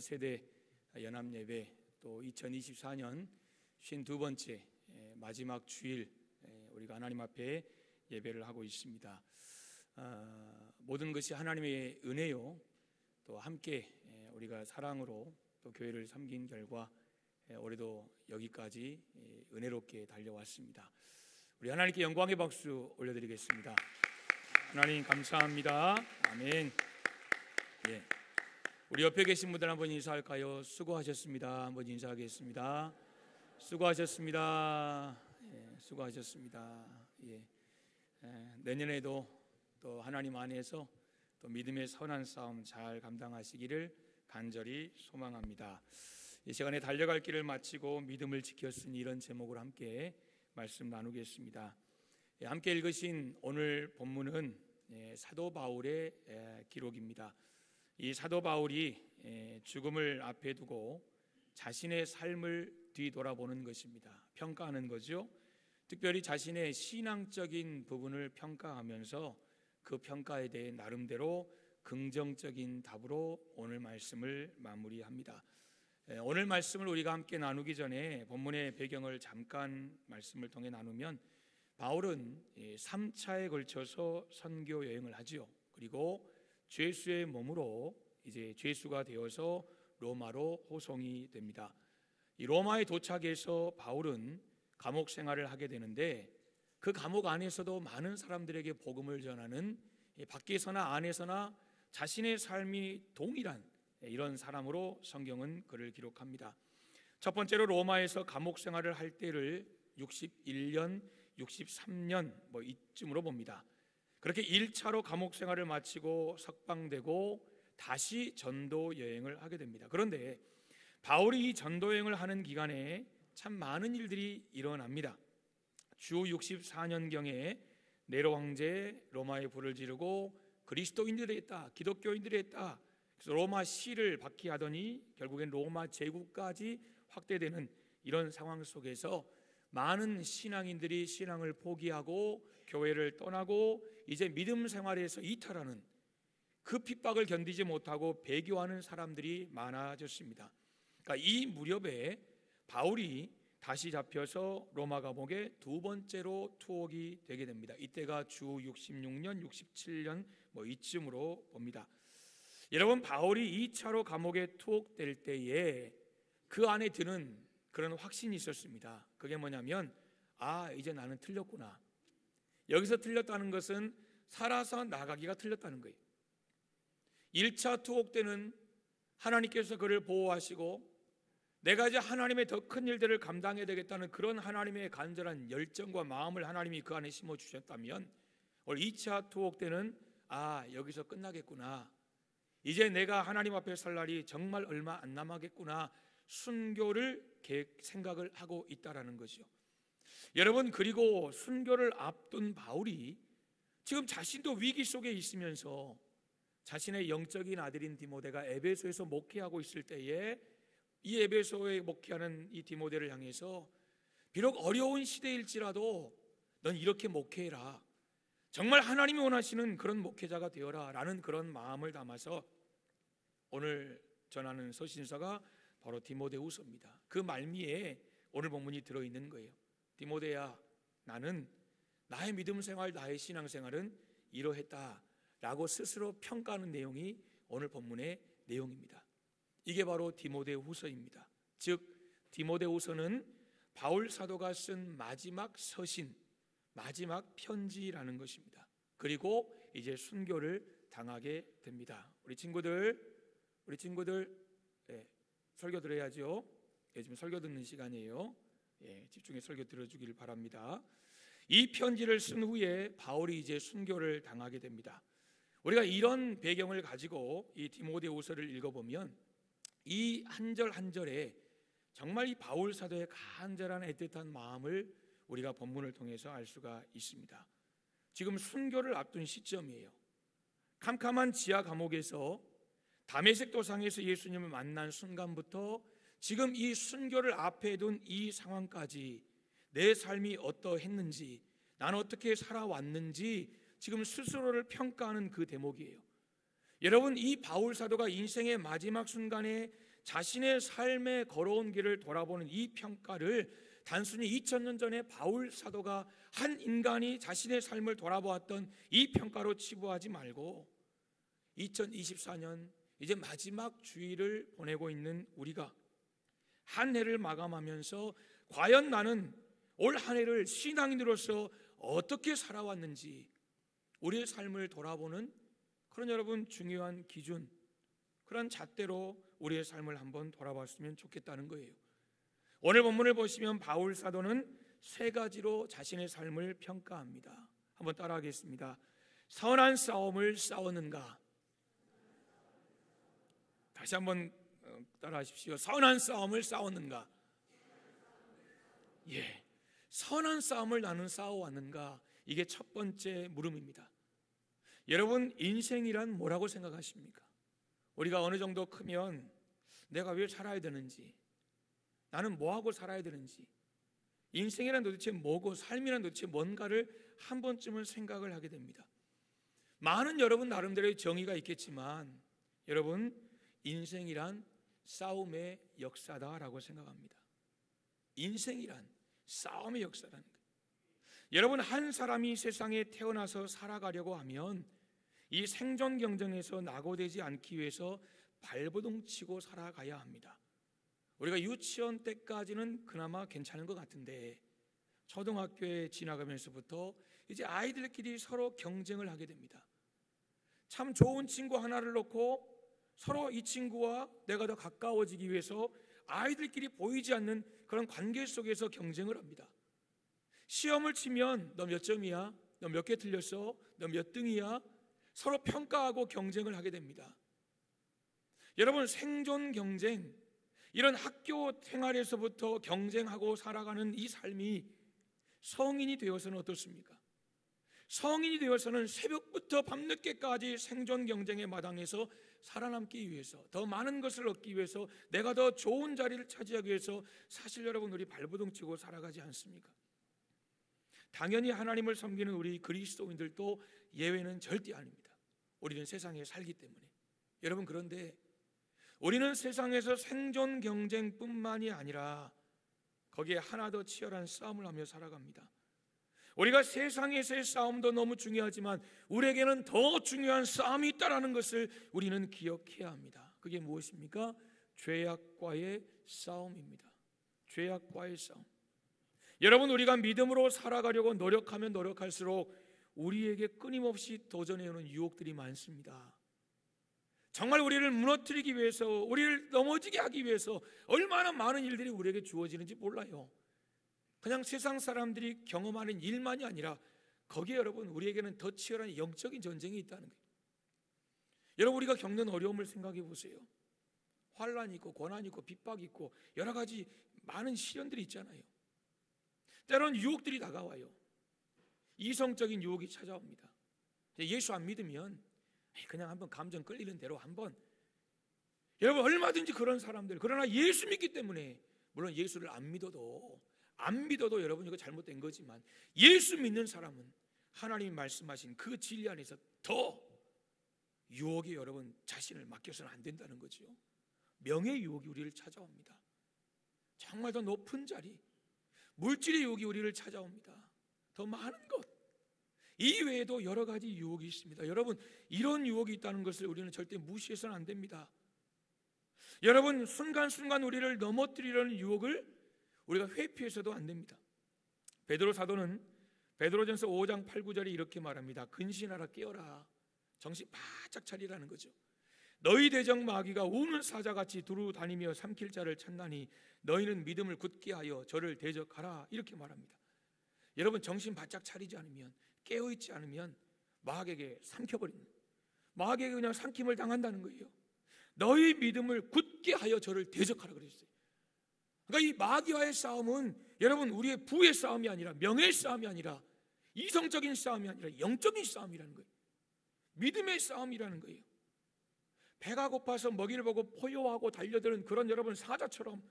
전세대 연합예배, 또 2024년 52번째 마지막 주일 우리가 하나님 앞에 예배를 하고 있습니다. 모든 것이 하나님의 은혜요, 또 함께 우리가 사랑으로 또 교회를 섬긴 결과 올해도 여기까지 은혜롭게 달려왔습니다. 우리 하나님께 영광의 박수 올려드리겠습니다. 하나님 감사합니다. 아멘. 예. 우리 옆에 계신 분들 한번 인사할까요? 수고하셨습니다. 한번 인사하겠습니다. 수고하셨습니다. 예, 수고하셨습니다. 예. 내년에도 또 하나님 안에서 또 믿음의 선한 싸움 잘 감당하시기를 간절히 소망합니다. 이 시간에 달려갈 길을 마치고 믿음을 지켰으니, 이런 제목으로 함께 말씀 나누겠습니다. 함께 읽으신 오늘 본문은 사도 바울의 기록입니다. 이 사도 바울이 죽음을 앞에 두고 자신의 삶을 뒤돌아보는 것입니다. 평가하는 거죠. 특별히 자신의 신앙적인 부분을 평가하면서 그 평가에 대해 나름대로 긍정적인 답으로 오늘 말씀을 마무리합니다. 오늘 말씀을 우리가 함께 나누기 전에 본문의 배경을 잠깐 말씀을 통해 나누면, 바울은 3차에 걸쳐서 선교 여행을 하지요. 그리고 죄수의 몸으로 이제 죄수가 되어서 로마로 호송이 됩니다. 이 로마에 도착해서 바울은 감옥 생활을 하게 되는데, 그 감옥 안에서도 많은 사람들에게 복음을 전하는, 밖에서나 안에서나 자신의 삶이 동일한 이런 사람으로 성경은 그를 기록합니다. 첫 번째로 로마에서 감옥 생활을 할 때를 61년, 63년 이쯤으로 봅니다. 그렇게 1차로 감옥 생활을 마치고 석방되고 다시 전도 여행을 하게 됩니다. 그런데 바울이 이 전도 여행을 하는 기간에 참 많은 일들이 일어납니다. 주 64년경에 네로 황제 로마에 불을 지르고 그리스도인들이 했다, 기독교인들이 했다, 그래서 로마 시를 받게 하더니 결국엔 로마 제국까지 확대되는 이런 상황 속에서 많은 신앙인들이 신앙을 포기하고 교회를 떠나고 이제 믿음 생활에서 이탈하는, 그 핍박을 견디지 못하고 배교하는 사람들이 많아졌습니다. 그러니까 이 무렵에 바울이 다시 잡혀서 로마 감옥에 두 번째로 투옥이 되게 됩니다. 이때가 주 66년, 67년 이쯤으로 봅니다. 여러분, 바울이 2차로 감옥에 투옥될 때에 그 안에 드는 그런 확신이 있었습니다. 그게 뭐냐면, 이제 나는 틀렸구나. 여기서 틀렸다는 것은 살아서 나가기가 틀렸다는 거예요. 1차 투옥 때는 하나님께서 그를 보호하시고 내가 이제 하나님의 더 큰 일들을 감당해야 되겠다는 그런 하나님의 간절한 열정과 마음을 하나님이 그 안에 심어주셨다면, 오늘 2차 투옥 때는 여기서 끝나겠구나, 이제 내가 하나님 앞에 설 날이 정말 얼마 안 남았겠구나, 순교를 생각을 하고 있다라는 거죠. 여러분, 그리고 순교를 앞둔 바울이 지금 자신도 위기 속에 있으면서 자신의 영적인 아들인 디모데가 에베소에서 목회하고 있을 때에 이 에베소에 목회하는 이 디모데를 향해서 비록 어려운 시대일지라도 넌 이렇게 목회해라, 정말 하나님이 원하시는 그런 목회자가 되어라 라는 그런 마음을 담아서 오늘 전하는 서신서가 바로 디모데후서입니다. 그 말미에 오늘 본문이 들어있는 거예요. 디모데야, 나는 나의 믿음 생활, 나의 신앙 생활은 이러했다라고 스스로 평가하는 내용이 오늘 본문의 내용입니다. 이게 바로 디모데후서입니다. 즉 디모데후서는 바울 사도가 쓴 마지막 서신, 마지막 편지라는 것입니다. 그리고 이제 순교를 당하게 됩니다. 우리 친구들 설교 들어야죠. 지금 설교 듣는 시간이에요. 집중해 설교 들어주기를 바랍니다. 이 편지를 쓴 후에 바울이 이제 순교를 당하게 됩니다. 우리가 이런 배경을 가지고 이 디모데후서를 읽어보면 이 한 절 한 절에 정말 이 바울 사도의 간절한 애틋한 마음을 우리가 본문을 통해서 알 수가 있습니다. 지금 순교를 앞둔 시점이에요. 캄캄한 지하 감옥에서 다메섹 도상에서 예수님을 만난 순간부터 지금 이 순교를 앞에 둔 이 상황까지 내 삶이 어떠했는지, 나는 어떻게 살아왔는지 지금 스스로를 평가하는 그 대목이에요. 여러분, 이 바울 사도가 인생의 마지막 순간에 자신의 삶에 걸어온 길을 돌아보는 이 평가를 단순히 2000년 전에 바울 사도가 한 인간이 자신의 삶을 돌아보았던 이 평가로 치부하지 말고 2024년 이제 마지막 주일을 보내고 있는 우리가 한 해를 마감하면서 과연 나는 올 한 해를 신앙인으로서 어떻게 살아왔는지 우리의 삶을 돌아보는 그런 여러분 중요한 기준, 그런 잣대로 우리의 삶을 한번 돌아봤으면 좋겠다는 거예요. 오늘 본문을 보시면 바울 사도는 세 가지로 자신의 삶을 평가합니다. 한번 따라하겠습니다. 선한 싸움을 싸웠는가? 다시 한번 따라하십시오. 선한 싸움을 싸웠는가? 예, 선한 싸움을 나는 싸워왔는가? 이게 첫 번째 물음입니다. 여러분, 인생이란 뭐라고 생각하십니까? 우리가 어느 정도 크면 내가 왜 살아야 되는지, 나는 뭐하고 살아야 되는지, 인생이란 도대체 뭐고 삶이란 도대체 뭔가를 한 번쯤은 생각을 하게 됩니다. 많은 여러분 나름대로의 정의가 있겠지만 여러분, 인생이란 싸움의 역사다라고 생각합니다. 인생이란 싸움의 역사라는 거예요. 여러분, 한 사람이 세상에 태어나서 살아가려고 하면 이 생존 경쟁에서 낙오되지 않기 위해서 발버둥 치고 살아가야 합니다. 우리가 유치원 때까지는 그나마 괜찮은 것 같은데 초등학교에 지나가면서부터 이제 아이들끼리 서로 경쟁을 하게 됩니다. 참 좋은 친구 하나를 놓고 서로 이 친구와 내가 더 가까워지기 위해서 아이들끼리 보이지 않는 그런 관계 속에서 경쟁을 합니다. 시험을 치면 너 몇 점이야? 너 몇 개 틀렸어? 너 몇 등이야? 서로 평가하고 경쟁을 하게 됩니다. 여러분, 생존 경쟁, 이런 학교 생활에서부터 경쟁하고 살아가는 이 삶이 성인이 되어서는 어떻습니까? 성인이 되어서는 새벽부터 밤늦게까지 생존 경쟁의 마당에서 살아남기 위해서, 더 많은 것을 얻기 위해서, 내가 더 좋은 자리를 차지하기 위해서 사실 여러분 우리 발버둥 치고 살아가지 않습니까? 당연히 하나님을 섬기는 우리 그리스도인들도 예외는 절대 아닙니다. 우리는 세상에 살기 때문에. 여러분, 그런데 우리는 세상에서 생존 경쟁뿐만이 아니라 거기에 하나 더 치열한 싸움을 하며 살아갑니다. 우리가 세상에서의 싸움도 너무 중요하지만 우리에게는 더 중요한 싸움이 있다는 것을 우리는 기억해야 합니다. 그게 무엇입니까? 죄악과의 싸움입니다. 죄악과의 싸움. 여러분, 우리가 믿음으로 살아가려고 노력하면 노력할수록 우리에게 끊임없이 도전해오는 유혹들이 많습니다. 정말 우리를 무너뜨리기 위해서, 우리를 넘어지게 하기 위해서 얼마나 많은 일들이 우리에게 주어지는지 몰라요. 그냥 세상 사람들이 경험하는 일만이 아니라 거기에 여러분 우리에게는 더 치열한 영적인 전쟁이 있다는 거예요. 여러분, 우리가 겪는 어려움을 생각해 보세요. 환난이 있고 고난이 있고 핍박이 있고 여러 가지 많은 시련들이 있잖아요. 때로는 유혹들이 다가와요. 이성적인 유혹이 찾아옵니다. 예수 안 믿으면 그냥 한번 감정 끌리는 대로 한번, 여러분 얼마든지 그런 사람들, 그러나 예수 믿기 때문에, 물론 예수를 안 믿어도 여러분 이거 잘못된 거지만 예수 믿는 사람은 하나님이 말씀하신 그 진리 안에서 더 유혹에 여러분 자신을 맡겨서는 안 된다는 거죠. 명예의 유혹이 우리를 찾아옵니다. 정말 더 높은 자리, 물질의 유혹이 우리를 찾아옵니다. 더 많은 것, 이 외에도 여러 가지 유혹이 있습니다. 여러분, 이런 유혹이 있다는 것을 우리는 절대 무시해서는 안 됩니다. 여러분, 순간순간 우리를 넘어뜨리려는 유혹을 우리가 회피해서도 안 됩니다. 베드로 사도는 베드로전서 5장 8, 9절에 이렇게 말합니다. 근신하라, 깨어라, 정신 바짝 차리라는 거죠. 너희 대적 마귀가 우는 사자같이 두루 다니며 삼킬 자를 찾나니 너희는 믿음을 굳게 하여 저를 대적하라, 이렇게 말합니다. 여러분, 정신 바짝 차리지 않으면, 깨어있지 않으면 마귀에게 삼켜버리는, 마귀에게 그냥 삼킴을 당한다는 거예요. 너희 믿음을 굳게 하여 저를 대적하라 그랬어요. 그러니까 이 마귀와의 싸움은 여러분 우리의 부의 싸움이 아니라, 명예의 싸움이 아니라, 이성적인 싸움이 아니라 영적인 싸움이라는 거예요. 믿음의 싸움이라는 거예요. 배가 고파서 먹이를 보고 포효하고 달려드는 그런 여러분 사자처럼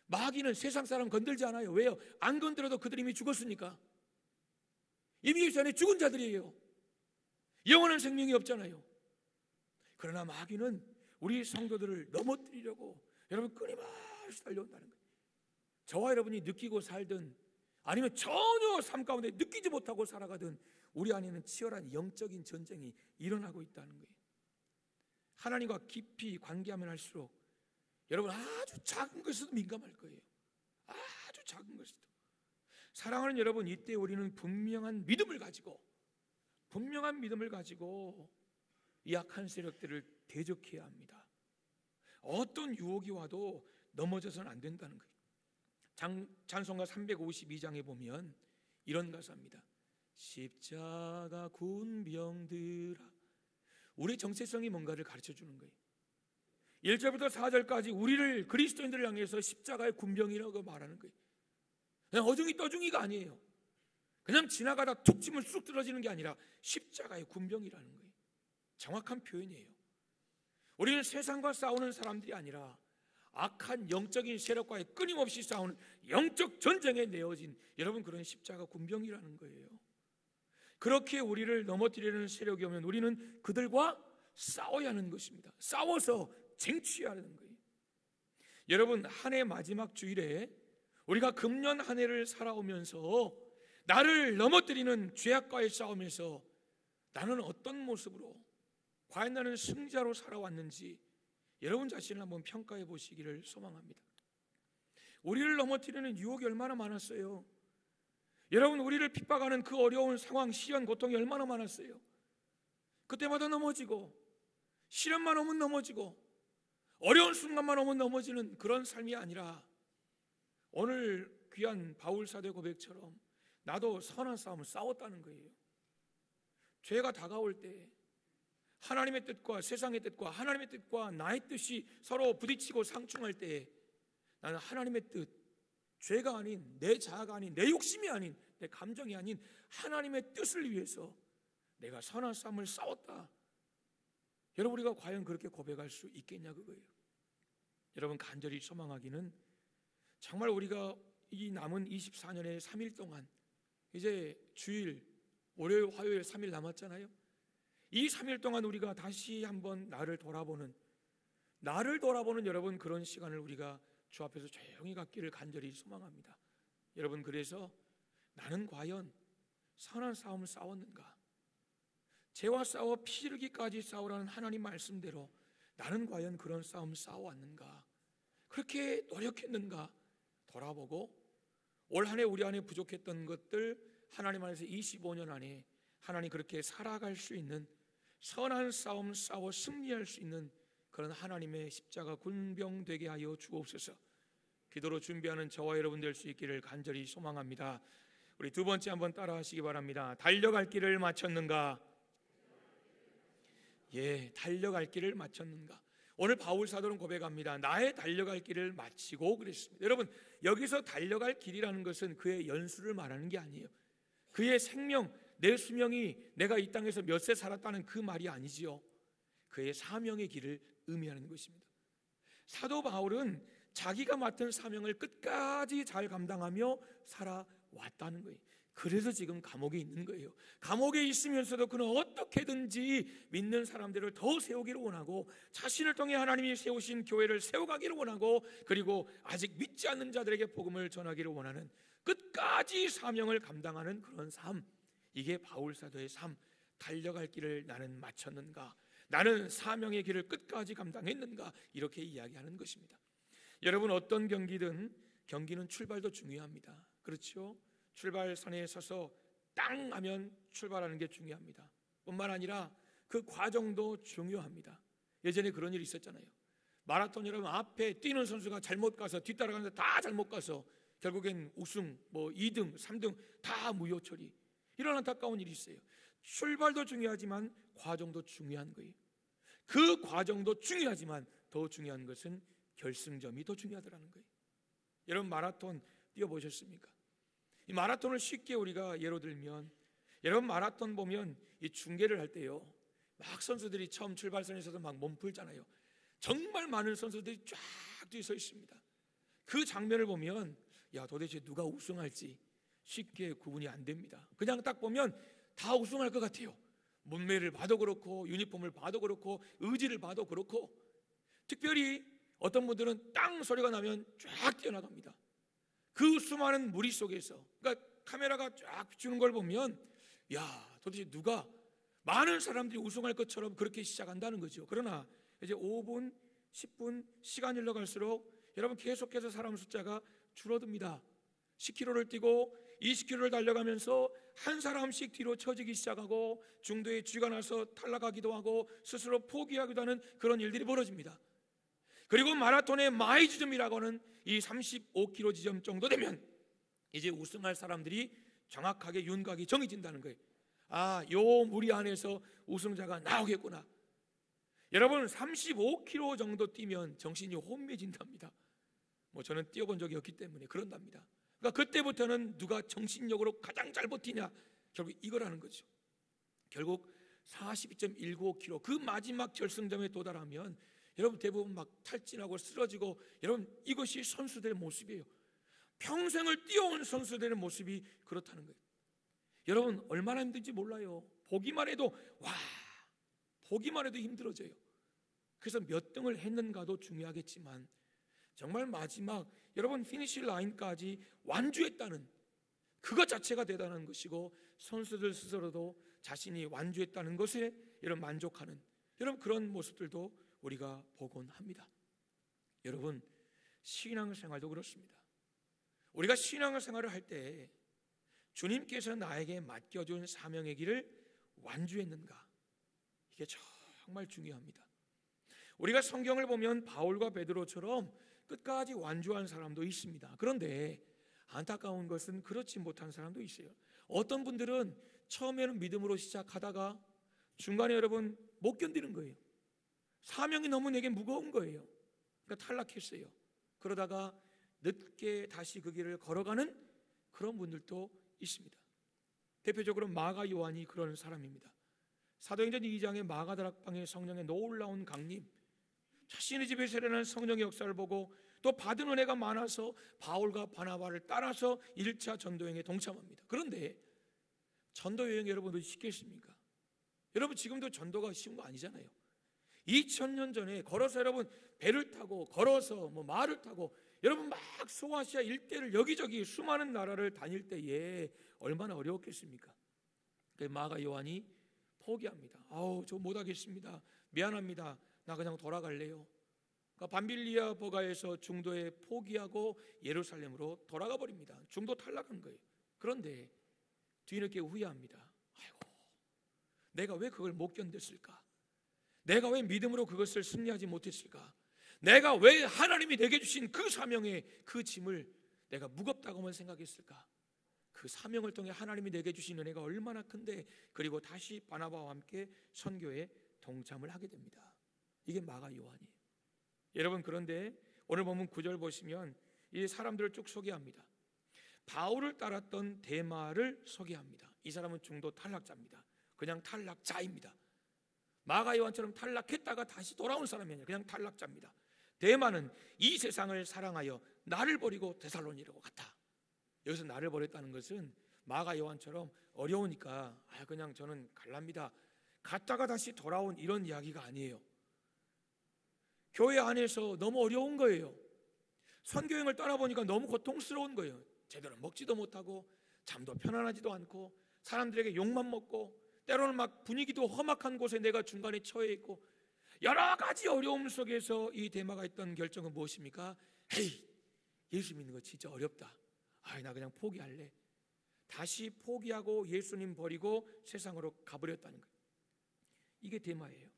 마귀는 세상 사람 건들지 않아요. 왜요? 안 건드려도 그들이 이미 죽었으니까. 이미 예수 안에 죽은 자들이에요. 영원한 생명이 없잖아요. 그러나 마귀는 우리 성도들을 넘어뜨리려고 여러분 끊임없이 달려온다는 거예요. 저와 여러분이 느끼고 살든 아니면 전혀 삶 가운데 느끼지 못하고 살아가든 우리 안에는 치열한 영적인 전쟁이 일어나고 있다는 거예요. 하나님과 깊이 관계하면 할수록 여러분 아주 작은 것에도 민감할 거예요. 아주 작은 것에도. 사랑하는 여러분, 이때 우리는 분명한 믿음을 가지고 이 악한 세력들을 대적해야 합니다. 어떤 유혹이 와도 넘어져서는 안 된다는 거예요. 찬송가 352장에 보면 이런 가사입니다. 십자가 군병들아. 우리 정체성이 뭔가를 가르쳐 주는 거예요. 1절부터 4절까지 우리를 그리스도인들을 향해서 십자가의 군병이라고 말하는 거예요. 그냥 어중이 떠중이가 아니에요. 그냥 지나가다 툭 치면 쑥 떨어지는 게 아니라 십자가의 군병이라는 거예요. 정확한 표현이에요. 우리는 세상과 싸우는 사람들이 아니라 악한 영적인 세력과의 끊임없이 싸우는 영적 전쟁에 내어진 여러분 그런 십자가 군병이라는 거예요. 그렇게 우리를 넘어뜨리는 세력이 오면 우리는 그들과 싸워야 하는 것입니다. 싸워서 쟁취해야 하는 거예요. 여러분, 한 해 마지막 주일에 우리가 금년 한 해를 살아오면서 나를 넘어뜨리는 죄악과의 싸움에서 나는 어떤 모습으로 과연 나는 승자로 살아왔는지 여러분 자신을 한번 평가해 보시기를 소망합니다. 우리를 넘어뜨리는 유혹이 얼마나 많았어요. 여러분, 우리를 핍박하는 그 어려운 상황, 시련, 고통이 얼마나 많았어요. 그때마다 넘어지고 시련만 오면 넘어지고 어려운 순간만 오면 넘어지는 그런 삶이 아니라 오늘 귀한 바울 사도의 고백처럼 나도 선한 싸움을 싸웠다는 거예요. 죄가 다가올 때 하나님의 뜻과 세상의 뜻과 하나님의 뜻과 나의 뜻이 서로 부딪히고 상충할 때 나는 하나님의 뜻, 죄가 아닌 내 자아가 아닌 내 욕심이 아닌 내 감정이 아닌 하나님의 뜻을 위해서 내가 선한 싸움을 싸웠다. 여러분, 우리가 과연 그렇게 고백할 수 있겠냐 그거예요. 여러분, 간절히 소망하기는 정말 우리가 이 남은 24년의 3일 동안 이제 주일, 월요일, 화요일 3일 남았잖아요. 이 3일 동안 우리가 다시 한번 나를 돌아보는 여러분 그런 시간을 우리가 주 앞에서 조용히 갖기를 간절히 소망합니다. 여러분, 그래서 나는 과연 선한 싸움을 싸웠는가? 죄와 싸워 피 흘리기까지 싸우라는 하나님 말씀대로 나는 과연 그런 싸움을 싸워왔는가? 그렇게 노력했는가? 돌아보고 올 한 해 우리 안에 부족했던 것들 하나님 안에서 25년 안에 하나님 그렇게 살아갈 수 있는 선한 싸움 싸워 승리할 수 있는 그런 하나님의 십자가 군병 되게 하여 주옵소서. 기도로 준비하는 저와 여러분 될 수 있기를 간절히 소망합니다. 우리 두 번째 한번 따라 하시기 바랍니다. 달려갈 길을 마쳤는가? 예, 달려갈 길을 마쳤는가? 오늘 바울 사도는 고백합니다. 나의 달려갈 길을 마치고 그랬습니다. 여러분, 여기서 달려갈 길이라는 것은 그의 연수를 말하는 게 아니에요. 그의 생명, 내 수명이 내가 이 땅에서 몇 세 살았다는 그 말이 아니지요. 그의 사명의 길을 의미하는 것입니다. 사도 바울은 자기가 맡은 사명을 끝까지 잘 감당하며 살아왔다는 거예요. 그래서 지금 감옥에 있는 거예요. 감옥에 있으면서도 그는 어떻게든지 믿는 사람들을 더 세우기를 원하고 자신을 통해 하나님이 세우신 교회를 세워가기를 원하고 그리고 아직 믿지 않는 자들에게 복음을 전하기를 원하는 끝까지 사명을 감당하는 그런 삶, 이게 바울 사도의 삶. 달려갈 길을 나는 마쳤는가? 나는 사명의 길을 끝까지 감당했는가? 이렇게 이야기하는 것입니다. 여러분, 어떤 경기는 출발도 중요합니다. 그렇죠? 출발선에 서서 땅 하면 출발하는 게 중요합니다. 뿐만 아니라 그 과정도 중요합니다. 예전에 그런 일이 있었잖아요. 마라톤 여러분, 앞에 뛰는 선수가 잘못 가서 뒤따라가는데 다 잘못 가서 결국엔 우승, 2등, 3등 다 무효 처리. 이런 안타까운 일이 있어요. 출발도 중요하지만 과정도 중요한 거예요. 그 과정도 중요하지만 더 중요한 것은 결승점이 더 중요하더라는 거예요. 여러분, 마라톤 뛰어보셨습니까? 이 마라톤을 쉽게 우리가 예로 들면, 여러분 마라톤 보면 이 중계를 할 때요, 막 선수들이 처음 출발선에서도 막 몸풀잖아요. 정말 많은 선수들이 쫙 뒤에 서 있습니다. 그 장면을 보면 야, 도대체 누가 우승할지 쉽게 구분이 안 됩니다. 그냥 딱 보면 다 우승할 것 같아요. 몸매를 봐도 그렇고 유니폼을 봐도 그렇고 의지를 봐도 그렇고. 특별히 어떤 분들은 땅 소리가 나면 쫙 뛰어나갑니다. 그 수많은 무리 속에서, 그러니까 카메라가 쫙 비추는 걸 보면 야, 도대체 누가, 많은 사람들이 우승할 것처럼 그렇게 시작한다는 거죠. 그러나 이제 5분, 10분 시간이 흘러갈수록 여러분 계속해서 사람 숫자가 줄어듭니다. 10km를 뛰고 20km를 달려가면서 한 사람씩 뒤로 처지기 시작하고 중도에 쥐가 나서 탈락하기도 하고 스스로 포기하기도 하는 그런 일들이 벌어집니다. 그리고 마라톤의 마이 지점이라고 하는 이 35km 지점 정도 되면 이제 우승할 사람들이 정확하게 윤곽이 정해진다는 거예요. 아, 요 무리 안에서 우승자가 나오겠구나. 여러분 35km 정도 뛰면 정신이 혼미해진답니다. 저는 뛰어본 적이 없기 때문에 그런답니다. 그러니까 그때부터는 누가 정신력으로 가장 잘 버티냐, 결국 이거라는 거죠. 결국 42.195km 그 마지막 결승점에 도달하면 여러분 대부분 막 탈진하고 쓰러지고, 여러분 이것이 선수들의 모습이에요. 평생을 뛰어온 선수들의 모습이 그렇다는 거예요. 여러분 얼마나 힘든지 몰라요. 보기만 해도 보기만 해도 힘들어져요. 그래서 몇 등을 했는가도 중요하겠지만 정말 마지막 여러분 피니시 라인까지 완주했다는 그것 자체가 대단한 것이고, 선수들 스스로도 자신이 완주했다는 것에 여러분 만족하는 여러분 그런 모습들도 우리가 보곤 합니다. 여러분 신앙생활도 그렇습니다. 우리가 신앙생활을 할 때 주님께서 나에게 맡겨준 사명의 길을 완주했는가, 이게 정말 중요합니다. 우리가 성경을 보면 바울과 베드로처럼 끝까지 완주한 사람도 있습니다. 그런데 안타까운 것은 그렇지 못한 사람도 있어요. 어떤 분들은 처음에는 믿음으로 시작하다가 중간에 여러분 못 견디는 거예요. 사명이 너무 내게 무거운 거예요. 그러니까 탈락했어요. 그러다가 늦게 다시 그 길을 걸어가는 그런 분들도 있습니다. 대표적으로 마가 요한이 그런 사람입니다. 사도행전 2장의 마가 다락방의 성령의 놀라운 강림, 자신의 집에서 일어난 성령의 역사를 보고 또 받은 은혜가 많아서 바울과 바나바를 따라서 1차 전도여행에 동참합니다. 그런데 전도여행 여러분도 쉽겠습니까? 여러분 지금도 전도가 쉬운 거 아니잖아요. 2000년 전에 걸어서 여러분 배를 타고 걸어서 말을 타고 여러분 막 소아시아 일대를 여기저기 수많은 나라를 다닐 때에 얼마나 어려웠겠습니까? 마가 요한이 포기합니다. 저 못하겠습니다. 미안합니다. 나 그냥 돌아갈래요. 그러니까 밤빌리아 버가에서 중도에 포기하고 예루살렘으로 돌아가 버립니다. 중도 탈락한 거예요. 그런데 뒤늦게 후회합니다. 아이고, 내가 왜 그걸 못 견뎠을까? 내가 왜 믿음으로 그것을 승리하지 못했을까? 내가 왜 하나님이 내게 주신 그 사명의 그 짐을 내가 무겁다고만 생각했을까? 그 사명을 통해 하나님이 내게 주신 은혜가 얼마나 큰데, 그리고 다시 바나바와 함께 선교에 동참을 하게 됩니다. 이게 마가 요한이에요. 여러분 그런데 오늘 본문 9절 보시면 이 사람들을 쭉 소개합니다. 바울을 따랐던 데마를 소개합니다. 이 사람은 중도 탈락자입니다. 그냥 탈락자입니다. 마가 요한처럼 탈락했다가 다시 돌아온 사람이 아니라 그냥 탈락자입니다. 데마는 이 세상을 사랑하여 나를 버리고 데살로니가로 갔다. 여기서 나를 버렸다는 것은 마가 요한처럼 어려우니까 그냥 저는 갈랍니다, 갔다가 다시 돌아온 이런 이야기가 아니에요. 교회 안에서 너무 어려운 거예요. 선교행을 떠나보니까 너무 고통스러운 거예요. 제대로 먹지도 못하고 잠도 편안하지도 않고 사람들에게 욕만 먹고 때로는 막 분위기도 험악한 곳에 내가 중간에 처해 있고 여러 가지 어려움 속에서 이 데마가 했던 결정은 무엇입니까? 헤이, 예수 믿는 거 진짜 어렵다. 나 그냥 포기할래. 다시 포기하고 예수님 버리고 세상으로 가버렸다는 거예요. 이게 데마예요.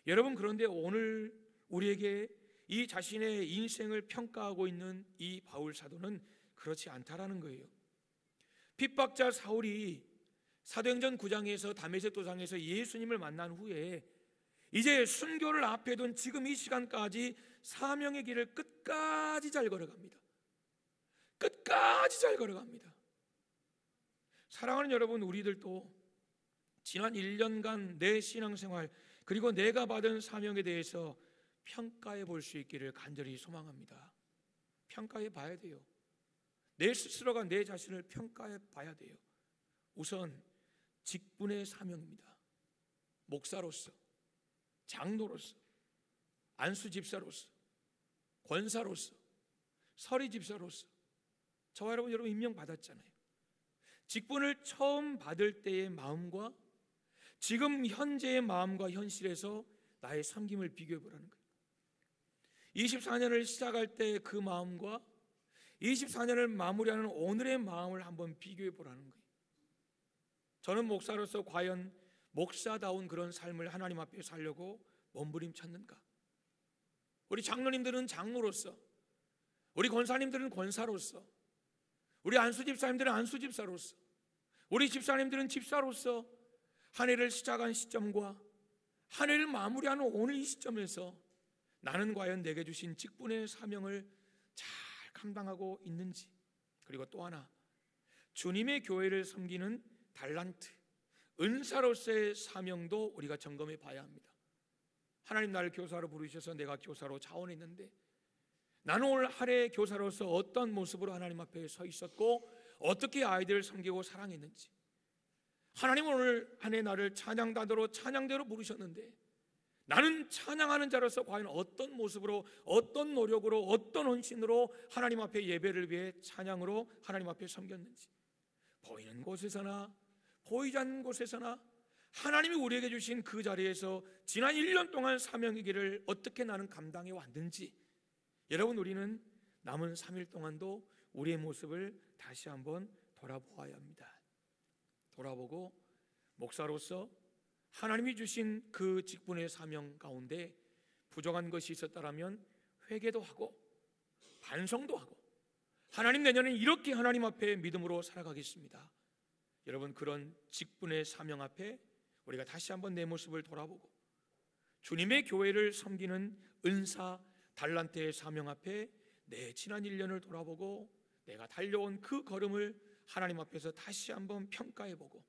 여러분 그런데 오늘 우리에게 이 자신의 인생을 평가하고 있는 이 바울 사도는 그렇지 않다라는 거예요. 핍박자 사울이 사도행전 9장에서 다메섹 도상에서 예수님을 만난 후에 이제 순교를 앞에 둔 지금 이 시간까지 사명의 길을 끝까지 잘 걸어갑니다. 끝까지 잘 걸어갑니다. 사랑하는 여러분, 우리들도 지난 1년간 내 신앙생활 그리고 내가 받은 사명에 대해서 평가해 볼 수 있기를 간절히 소망합니다. 평가해 봐야 돼요. 내 스스로가 내 자신을 평가해 봐야 돼요. 우선 직분의 사명입니다. 목사로서, 장로로서, 안수 집사로서, 권사로서, 서리 집사로서 저와 여러분 임명 받았잖아요. 직분을 처음 받을 때의 마음과 지금 현재의 마음과 현실에서 나의 섬김을 비교해 보라는 거예요. 24년을 시작할 때 그 마음과 24년을 마무리하는 오늘의 마음을 한번 비교해 보라는 거예요. 저는 목사로서 과연 목사다운 그런 삶을 하나님 앞에 살려고 몸부림쳤는가? 우리 장로님들은 장로로서, 우리 권사님들은 권사로서, 우리 안수집사님들은 안수집사로서, 우리 집사님들은 집사로서 한 해를 시작한 시점과 한 해를 마무리하는 오늘 이 시점에서 나는 과연 내게 주신 직분의 사명을 잘 감당하고 있는지, 그리고 또 하나, 주님의 교회를 섬기는 달란트, 은사로서의 사명도 우리가 점검해 봐야 합니다. 하나님 나를 교사로 부르셔서 내가 교사로 자원했는데 나는 올 한 해 교사로서 어떤 모습으로 하나님 앞에 서 있었고 어떻게 아이들을 섬기고 사랑했는지, 하나님은 오늘 한 해 나를 찬양단으로 찬양대로 부르셨는데 나는 찬양하는 자로서 과연 어떤 모습으로, 어떤 노력으로, 어떤 헌신으로 하나님 앞에 예배를 위해 찬양으로 하나님 앞에 섬겼는지, 보이는 곳에서나 보이지 않는 곳에서나 하나님이 우리에게 주신 그 자리에서 지난 1년 동안 사명의 길을 어떻게 나는 감당해 왔는지, 여러분 우리는 남은 3일 동안도 우리의 모습을 다시 한번 돌아보아야 합니다. 돌아보고 목사로서 하나님이 주신 그 직분의 사명 가운데 부족한 것이 있었다면 회개도 하고 반성도 하고, 하나님 내년엔 이렇게 하나님 앞에 믿음으로 살아가겠습니다. 여러분 그런 직분의 사명 앞에 우리가 다시 한번 내 모습을 돌아보고 주님의 교회를 섬기는 은사 달란트의 사명 앞에 내 지난 1년을 돌아보고 내가 달려온 그 걸음을 하나님 앞에서 다시 한번 평가해보고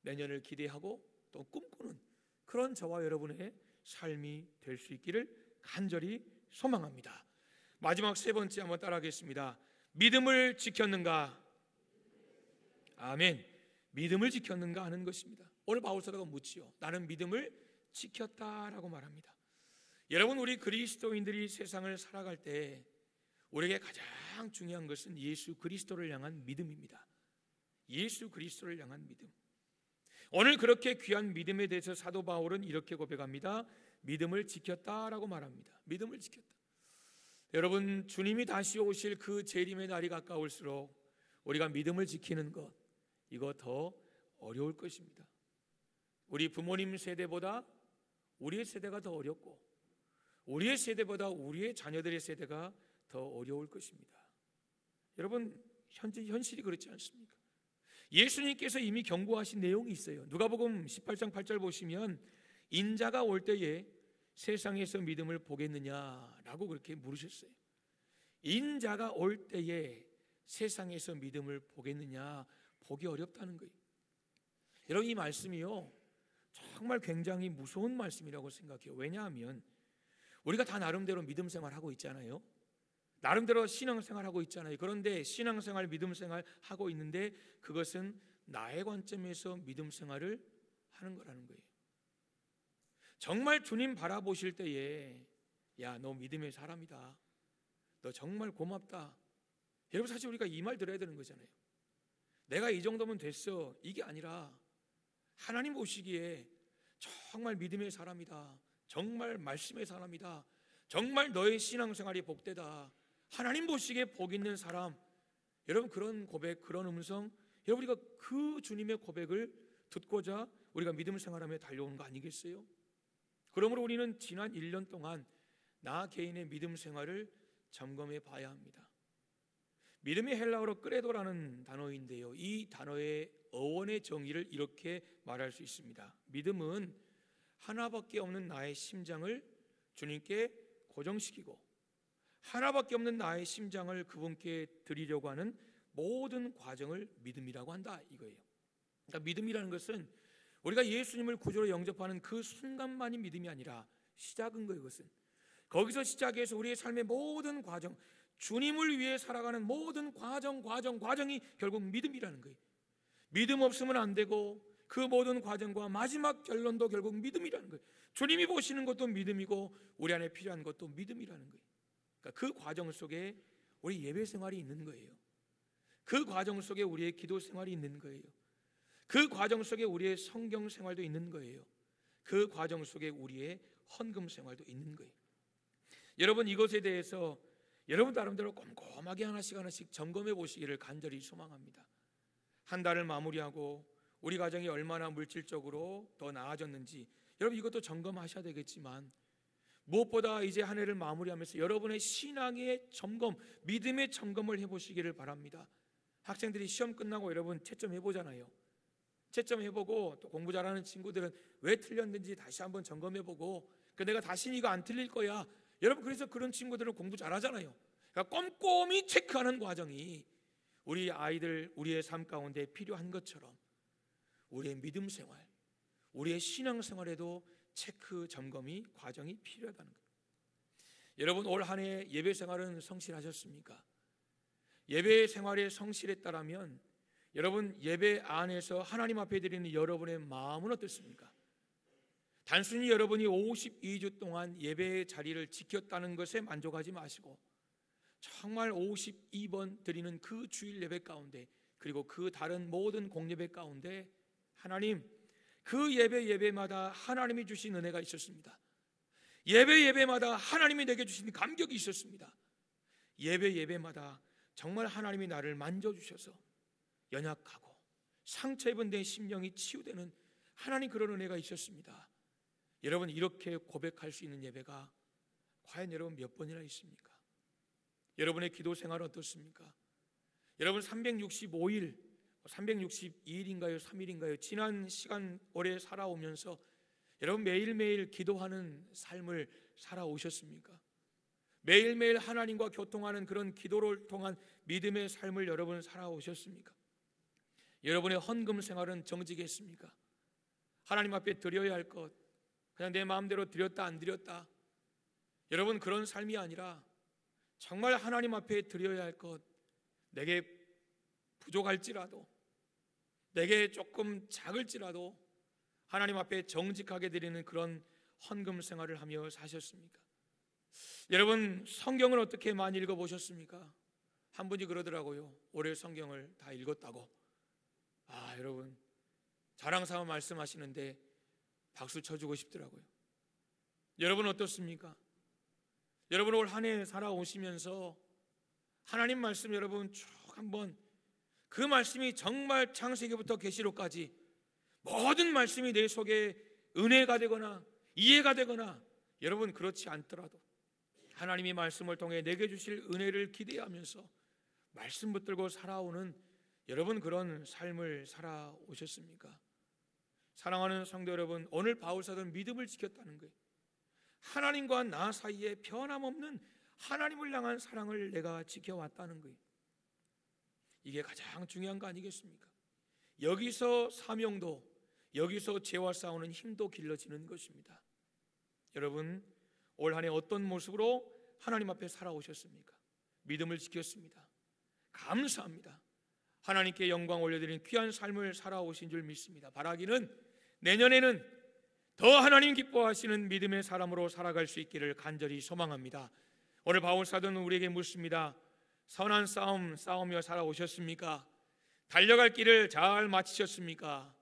내년을 기대하고 또 꿈꾸는 그런 저와 여러분의 삶이 될 수 있기를 간절히 소망합니다. 마지막 세 번째 한번 따라하겠습니다. 믿음을 지켰는가? 아멘. 믿음을 지켰는가 하는 것입니다. 오늘 바울사도가 묻지요. 나는 믿음을 지켰다라고 말합니다. 여러분 우리 그리스도인들이 세상을 살아갈 때 우리에게 가장 중요한 것은 예수 그리스도를 향한 믿음입니다. 예수 그리스도를 향한 믿음. 오늘 그렇게 귀한 믿음에 대해서 사도 바울은 이렇게 고백합니다. 믿음을 지켰다라고 말합니다. 믿음을 지켰다. 여러분 주님이 다시 오실 그 재림의 날이 가까울수록 우리가 믿음을 지키는 것, 이거 더 어려울 것입니다. 우리 부모님 세대보다 우리의 세대가 더 어렵고 우리의 세대보다 우리의 자녀들의 세대가 더 어려울 것입니다. 여러분 현재 현실이 그렇지 않습니까? 예수님께서 이미 경고하신 내용이 있어요. 누가복음 18장 8절 보시면 인자가 올 때에 세상에서 믿음을 보겠느냐라고 그렇게 물으셨어요. 인자가 올 때에 세상에서 믿음을 보겠느냐, 보기 어렵다는 거예요. 여러분 이 말씀이요 정말 굉장히 무서운 말씀이라고 생각해요. 왜냐하면 우리가 다 나름대로 믿음 생활하고 있잖아요. 나름대로 신앙생활 하고 있잖아요. 그런데 신앙생활, 믿음생활 하고 있는데 그것은 나의 관점에서 믿음생활을 하는 거라는 거예요. 정말 주님 바라보실 때에 야, 너 믿음의 사람이다, 너 정말 고맙다, 여러분 사실 우리가 이 말 들어야 되는 거잖아요. 내가 이 정도면 됐어, 이게 아니라 하나님 보시기에 정말 믿음의 사람이다, 정말 말씀의 사람이다, 정말 너의 신앙생활이 복되다, 하나님 보시기에 복 있는 사람, 여러분 그런 고백, 그런 음성, 여러분 우리가 그 주님의 고백을 듣고자 우리가 믿음 생활하며 달려오는 거 아니겠어요? 그러므로 우리는 지난 1년 동안 나 개인의 믿음 생활을 점검해 봐야 합니다. 믿음이 헬라어로 크레도라는 단어인데요, 이 단어의 어원의 정의를 이렇게 말할 수 있습니다. 믿음은 하나밖에 없는 나의 심장을 주님께 고정시키고 하나밖에 없는 나의 심장을 그분께 드리려고 하는 모든 과정을 믿음이라고 한다, 이거예요. 그러니까 믿음이라는 것은 우리가 예수님을 구주로 영접하는 그 순간만이 믿음이 아니라 시작인 거예요. 그것은 거기서 시작해서 우리의 삶의 모든 과정, 주님을 위해 살아가는 모든 과정이 결국 믿음이라는 거예요. 믿음 없으면 안 되고 그 모든 과정과 마지막 결론도 결국 믿음이라는 거예요. 주님이 보시는 것도 믿음이고 우리 안에 필요한 것도 믿음이라는 거예요. 그러니까 그 과정 속에 우리 예배 생활이 있는 거예요. 그 과정 속에 우리의 기도 생활이 있는 거예요. 그 과정 속에 우리의 성경 생활도 있는 거예요. 그 과정 속에 우리의 헌금 생활도 있는 거예요. 여러분, 이것에 대해서 여러분 나름대로 꼼꼼하게 하나씩 점검해 보시기를 간절히 소망합니다. 한 달을 마무리하고 우리 가정이 얼마나 물질적으로 더 나아졌는지 여러분 이것도 점검하셔야 되겠지만, 무엇보다 이제 한 해를 마무리하면서 여러분의 신앙의 점검, 믿음의 점검을 해보시기를 바랍니다. 학생들이 시험 끝나고 여러분 채점 해보잖아요. 채점 해보고 또 공부 잘하는 친구들은 왜 틀렸는지 다시 한번 점검해보고, 내가 다시는 이거 안 틀릴 거야. 여러분, 그래서 그런 친구들은 공부 잘하잖아요. 그러니까 꼼꼼히 체크하는 과정이 우리 아이들, 우리의 삶 가운데 필요한 것처럼 우리의 믿음 생활, 우리의 신앙 생활에도 체크 점검이 과정이 필요하다는 거예요. 여러분, 올 한 해 예배 생활은 성실하셨습니까? 예배 생활에 성실했다라면 여러분 예배 안에서 하나님 앞에 드리는 여러분의 마음은 어떻습니까? 단순히 여러분이 52주 동안 예배의 자리를 지켰다는 것에 만족하지 마시고 정말 52번 드리는 그 주일 예배 가운데, 그리고 그 다른 모든 공예배 가운데 하나님, 그 예배마다 하나님이 주신 은혜가 있었습니다. 예배마다 하나님이 내게 주신 감격이 있었습니다. 예배마다 정말 하나님이 나를 만져주셔서 연약하고 상처 입은 내 심령이 치유되는 하나님 그런 은혜가 있었습니다. 여러분, 이렇게 고백할 수 있는 예배가 과연 여러분 몇 번이나 있습니까? 여러분의 기도 생활은 어떻습니까? 여러분 365일, 362일인가요? 3일인가요? 지난 시간 오래 살아오면서 여러분 매일매일 기도하는 삶을 살아오셨습니까? 매일매일 하나님과 교통하는 그런 기도를 통한 믿음의 삶을 여러분 살아오셨습니까? 여러분의 헌금 생활은 정직했습니까? 하나님 앞에 드려야 할 것 그냥 내 마음대로 드렸다 안 드렸다, 여러분 그런 삶이 아니라 정말 하나님 앞에 드려야 할 것, 내게 부족할지라도, 내게 조금 작을지라도 하나님 앞에 정직하게 드리는 그런 헌금 생활을 하며 사셨습니까? 여러분, 성경을 어떻게 많이 읽어보셨습니까? 한 분이 그러더라고요. 올해 성경을 다 읽었다고. 여러분 자랑삼아 말씀하시는데 박수 쳐주고 싶더라고요. 여러분 어떻습니까? 여러분 올 한 해 살아오시면서 하나님 말씀 여러분 쭉 한번, 그 말씀이 정말 창세기부터 계시록까지 모든 말씀이 내 속에 은혜가 되거나 이해가 되거나, 여러분 그렇지 않더라도 하나님이 말씀을 통해 내게 주실 은혜를 기대하면서 말씀 붙들고 살아오는 여러분 그런 삶을 살아오셨습니까? 사랑하는 성도 여러분, 오늘 바울사도는 믿음을 지켰다는 거예요. 하나님과 나 사이에 변함없는 하나님을 향한 사랑을 내가 지켜왔다는 거예요. 이게 가장 중요한 거 아니겠습니까? 여기서 사명도, 여기서 죄와 싸우는 힘도 길러지는 것입니다. 여러분 올 한 해 어떤 모습으로 하나님 앞에 살아오셨습니까? 믿음을 지켰습니다. 감사합니다. 하나님께 영광 올려드리는 귀한 삶을 살아오신 줄 믿습니다. 바라기는 내년에는 더 하나님 기뻐하시는 믿음의 사람으로 살아갈 수 있기를 간절히 소망합니다. 오늘 바울사도는 우리에게 묻습니다. 선한 싸움 싸우며 살아오셨습니까? 달려갈 길을 잘 마치셨습니까?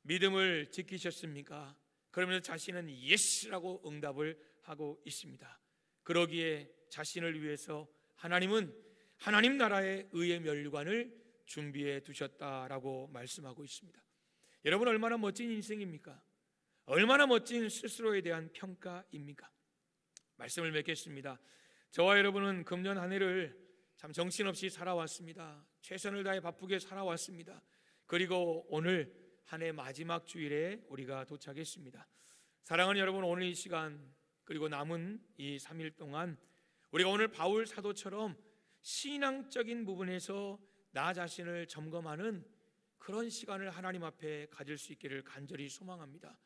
믿음을 지키셨습니까? 그러면서 자신은 예스라고 응답을 하고 있습니다. 그러기에 자신을 위해서 하나님은 하나님 나라의 의의 면류관을 준비해 두셨다라고 말씀하고 있습니다. 여러분 얼마나 멋진 인생입니까? 얼마나 멋진 스스로에 대한 평가입니까? 말씀을 맺겠습니다. 저와 여러분은 금년 한 해를 참 정신없이 살아왔습니다. 최선을 다해 바쁘게 살아왔습니다. 그리고 오늘 한 해 마지막 주일에 우리가 도착했습니다. 사랑하는 여러분, 오늘 이 시간 그리고 남은 이 3일 동안 우리가 오늘 바울 사도처럼 신앙적인 부분에서 나 자신을 점검하는 그런 시간을 하나님 앞에 가질 수 있기를 간절히 소망합니다.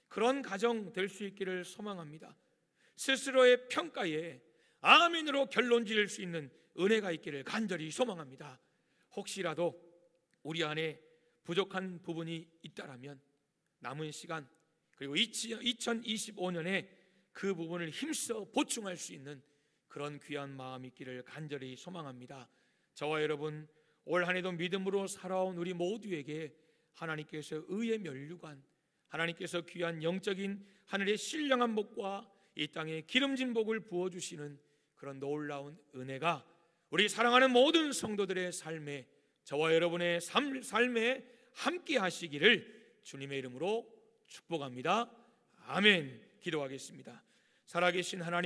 그런 가정 될 수 있기를 소망합니다. 스스로의 평가에 아멘으로 결론 지을 수 있는 은혜가 있기를 간절히 소망합니다. 혹시라도 우리 안에 부족한 부분이 있다라면 남은 시간 그리고 2025년에 그 부분을 힘써 보충할 수 있는 그런 귀한 마음 있기를 간절히 소망합니다. 저와 여러분 올 한 해도 믿음으로 살아온 우리 모두에게 하나님께서 의의 면류관, 하나님께서 귀한 영적인 하늘의 신령한 복과 이 땅에 기름진 복을 부어주시는 그런 놀라운 은혜가 우리 사랑하는 모든 성도들의 삶에, 저와 여러분의 삶에 함께 하시기를 주님의 이름으로 축복합니다. 아멘. 기도하겠습니다. 살아계신 하나님,